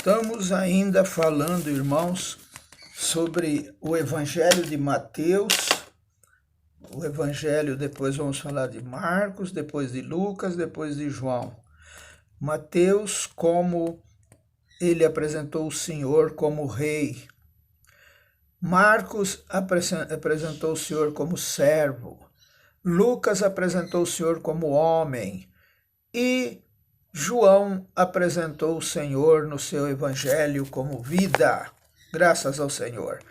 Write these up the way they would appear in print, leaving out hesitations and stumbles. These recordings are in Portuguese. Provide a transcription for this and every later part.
Estamos ainda falando, irmãos, sobre o Evangelho de Mateus. O Evangelho, depois vamos falar de Marcos, depois de Lucas, depois de João. Mateus, como ele apresentou o Senhor como rei. Marcos apresentou o Senhor como servo. Lucas apresentou o Senhor como homem. E João apresentou o Senhor no seu evangelho como vida, graças ao Senhor.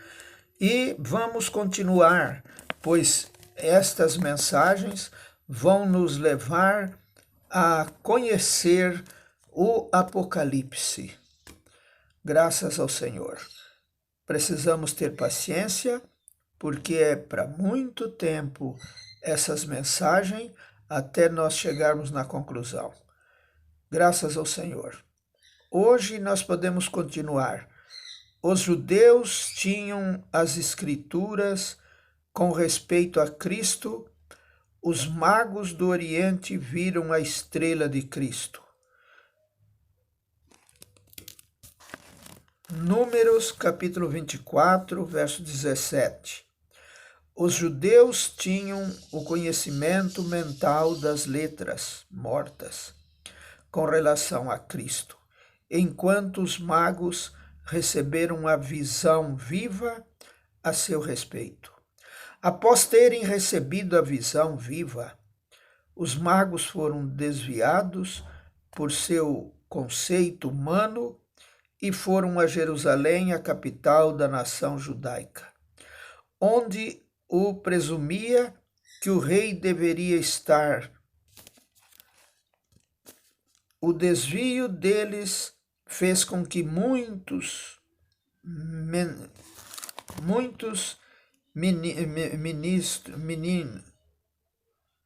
E vamos continuar, pois estas mensagens vão nos levar a conhecer o Apocalipse, graças ao Senhor. Precisamos ter paciência, porque é para muito tempo essas mensagens até nós chegarmos na conclusão. Graças ao Senhor. Hoje nós podemos continuar. Os judeus tinham as escrituras com respeito a Cristo. Os magos do Oriente viram a estrela de Cristo. Números capítulo 24, verso 17. Os judeus tinham o conhecimento mental das letras mortas com relação a Cristo, enquanto os magos receberam a visão viva a seu respeito. Após terem recebido a visão viva, os magos foram desviados por seu conceito humano e foram a Jerusalém, a capital da nação judaica, onde o presumia que o rei deveria estar. O desvio deles fez com que muitos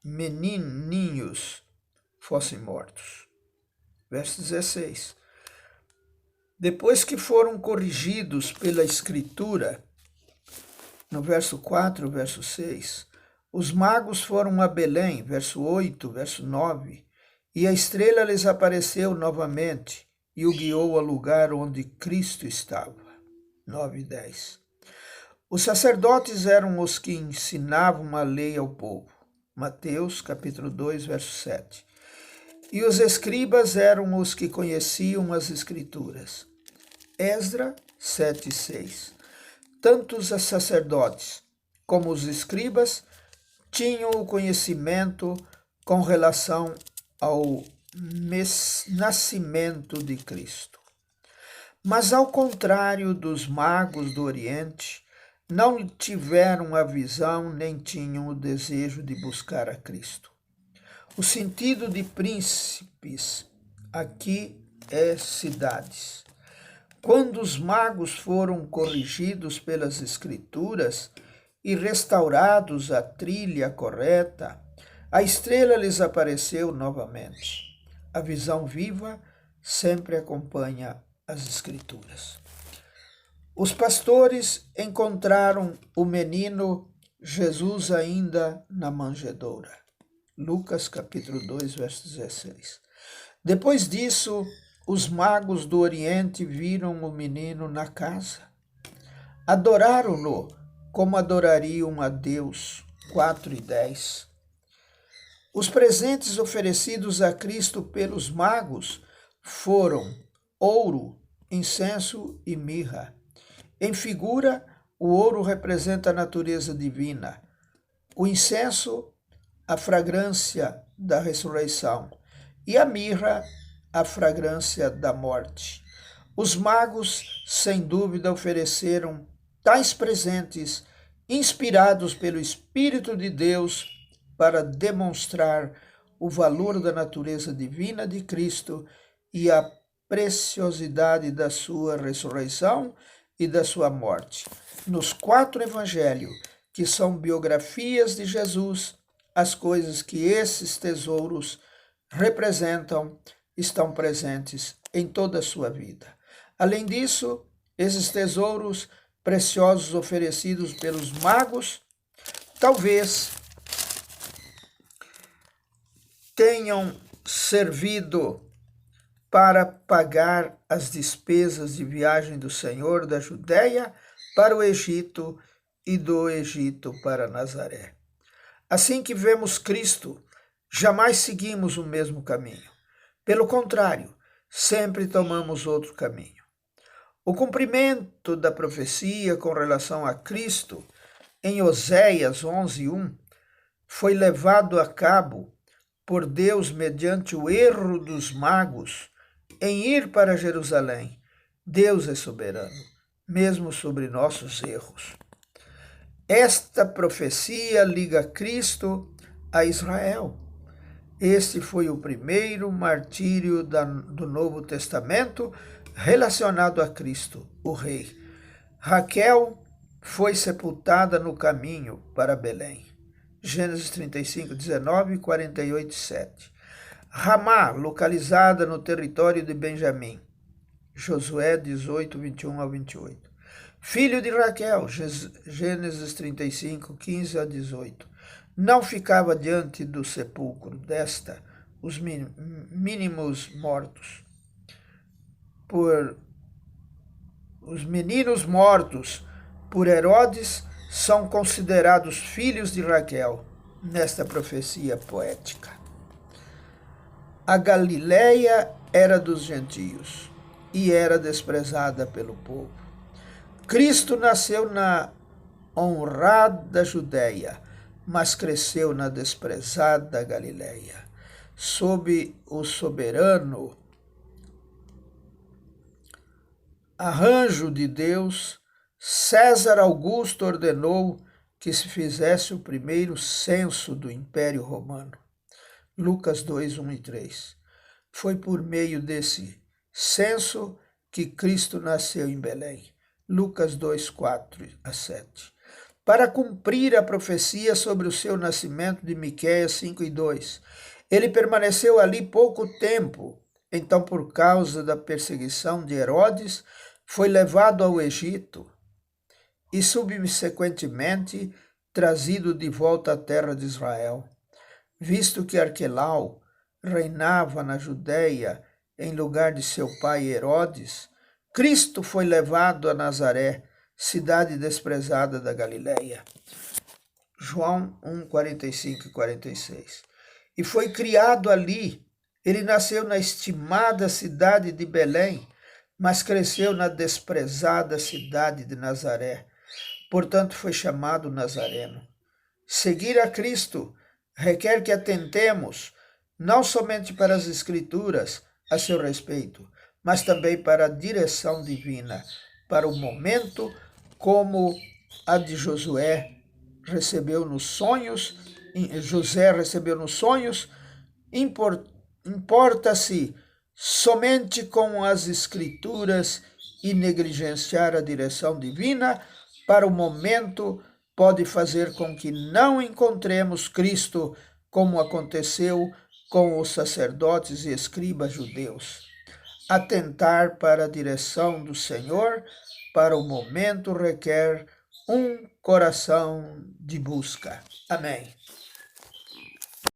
menininhos fossem mortos. Verso 16. Depois que foram corrigidos pela Escritura, no verso 4, verso 6, os magos foram a Belém, verso 8, verso 9, e a estrela lhes apareceu novamente e o guiou ao lugar onde Cristo estava. 9 e 10. Os sacerdotes eram os que ensinavam a lei ao povo. Mateus, capítulo 2, verso 7. E os escribas eram os que conheciam as Escrituras. Esdra 7 e 6. Tanto os sacerdotes como os escribas tinham o conhecimento com relação ao nascimento de Cristo. Mas ao contrário dos magos do Oriente, não tiveram a visão nem tinham o desejo de buscar a Cristo. O sentido de príncipes aqui é cidades. Quando os magos foram corrigidos pelas Escrituras e restaurados à trilha correta, a estrela lhes apareceu novamente. A visão viva sempre acompanha as Escrituras. Os pastores encontraram o menino Jesus ainda na manjedoura. Lucas capítulo 2, verso 16. Depois disso, os magos do Oriente viram o menino na casa. Adoraram-no como adorariam a Deus. 4 e 10. Os presentes oferecidos a Cristo pelos magos foram ouro, incenso e mirra. Em figura, o ouro representa a natureza divina, o incenso, a fragrância da ressurreição, e a mirra, a fragrância da morte. Os magos, sem dúvida, ofereceram tais presentes, inspirados pelo Espírito de Deus, para demonstrar o valor da natureza divina de Cristo e a preciosidade da sua ressurreição e da sua morte. Nos 4 evangelhos, que são biografias de Jesus, as coisas que esses tesouros representam estão presentes em toda a sua vida. Além disso, esses tesouros preciosos oferecidos pelos magos, talvez tenham servido para pagar as despesas de viagem do Senhor da Judéia para o Egito e do Egito para Nazaré. Assim que vemos Cristo, jamais seguimos o mesmo caminho. Pelo contrário, sempre tomamos outro caminho. O cumprimento da profecia com relação a Cristo, em Oséias 11:1, foi levado a cabo por Deus mediante o erro dos magos em ir para Jerusalém. Deus é soberano, mesmo sobre nossos erros. Esta profecia liga Cristo a Israel. Este foi o primeiro martírio do Novo Testamento relacionado a Cristo, o Rei. Raquel foi sepultada no caminho para Belém. Gênesis 35, 19 e 48, 7. Ramá, localizada no território de Benjamim. Josué 18, 21 a 28. Filho de Raquel, Gênesis 35, 15 a 18. Não ficava diante do sepulcro desta os mínimos mortos. Os meninos mortos por Herodes são considerados filhos de Raquel nesta profecia poética. A Galileia era dos gentios e era desprezada pelo povo. Cristo nasceu na honrada Judéia, mas cresceu na desprezada Galileia. Sob o soberano arranjo de Deus, César Augusto ordenou que se fizesse o primeiro censo do Império Romano. Lucas 2, 1 e 3. Foi por meio desse censo que Cristo nasceu em Belém. Lucas 2, 4 a 7. Para cumprir a profecia sobre o seu nascimento de Miqueias 5 e 2. Ele permaneceu ali pouco tempo. Então, por causa da perseguição de Herodes, foi levado ao Egito e, subsequentemente, trazido de volta à terra de Israel. Visto que Arquelau reinava na Judéia em lugar de seu pai Herodes, Cristo foi levado a Nazaré, cidade desprezada da Galileia. João 1, 45 e 46. E foi criado ali. Ele nasceu na estimada cidade de Belém, mas cresceu na desprezada cidade de Nazaré. Portanto, foi chamado Nazareno. Seguir a Cristo requer que atentemos não somente para as Escrituras a seu respeito, mas também para a direção divina, para o momento como a de José recebeu nos sonhos, importa-se somente com as Escrituras e negligenciar a direção divina para o momento pode fazer com que não encontremos Cristo, como aconteceu com os sacerdotes e escribas judeus. Atentar para a direção do Senhor para o momento requer um coração de busca. Amém.